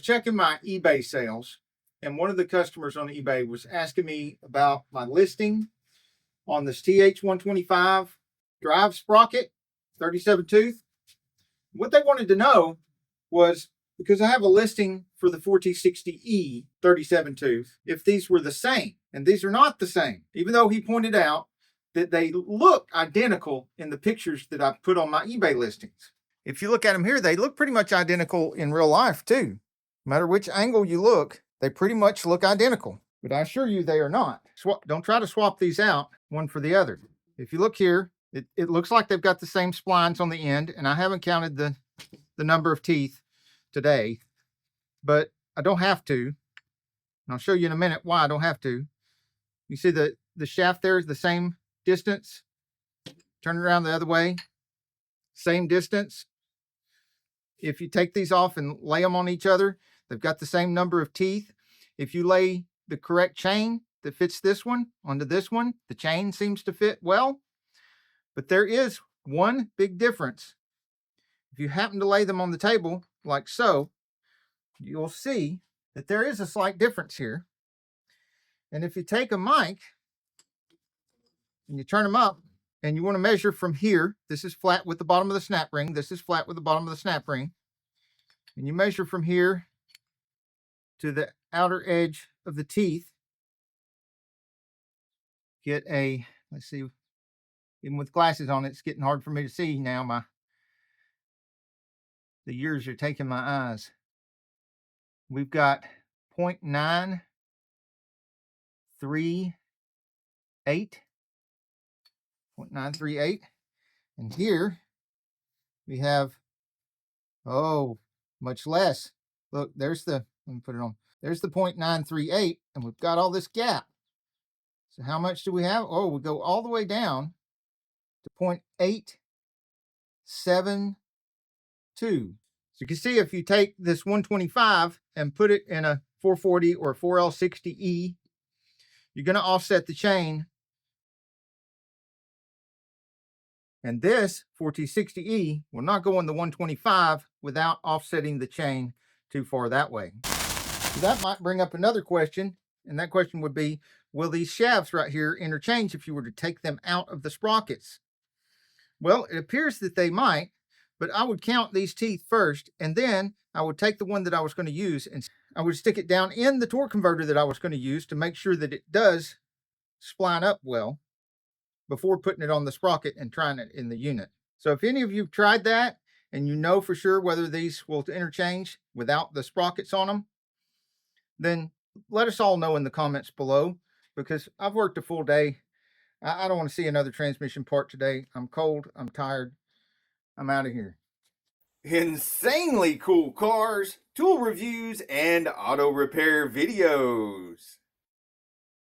checking my eBay sales, and one of the customers on eBay was asking me about my listing on this TH125 drive sprocket, 37 tooth. What they wanted to know was, because I have a listing for the 4T60E 37 tooth, if these were the same, and these are not the same, even though he pointed out that they look identical in the pictures that I put on my eBay listings. If you look at them here, they look pretty much identical in real life too. No matter which angle you look, they pretty much look identical, but I assure you they are not. Don't try to swap these out one for the other. If you look here, it looks like they've got the same splines on the end, and I haven't counted the number of teeth today, but I don't have to. And I'll show you in a minute why I don't have to. You see the shaft there is the same distance. Turn it around the other way. Same distance. If you take these off and lay them on each other, they've got the same number of teeth. If you lay the correct chain that fits this one onto this one, the chain seems to fit well. But there is one big difference. If you happen to lay them on the table like so, you'll see that there is a slight difference here. And if you take a mic and you turn them up, and you want to measure from here, this is flat with the bottom of the snap ring, this is flat with the bottom of the snap ring, and you measure from here to the outer edge of the teeth, get a, let's see, even with glasses on, it's getting hard for me to see now. The years are taking my eyes. We've got 0.938. 0.938, and here we have, oh, much less. Look, there's the, let me put it on, there's the 0.938, and we've got all this gap. So how much do we have? Oh, we go all the way down to 0.872. So you can see, if you take this 125 and put it in a 440 or 4L60E, you're going to offset the chain. And this 4T60E will not go in the 125 without offsetting the chain too far that way. So that might bring up another question, and that question would be, will these shafts right here interchange if you were to take them out of the sprockets? Well, it appears that they might, but I would count these teeth first, and then I would take the one that I was going to use and I would stick it down in the torque converter that I was going to use to make sure that it does spline up well before putting it on the sprocket and trying it in the unit. So if any of you have tried that and you know for sure whether these will interchange without the sprockets on them, then let us all know in the comments below, because I've worked a full day. I don't want to see another transmission part today. I'm cold, I'm tired, I'm out of here. Insanely cool cars, tool reviews, and auto repair videos.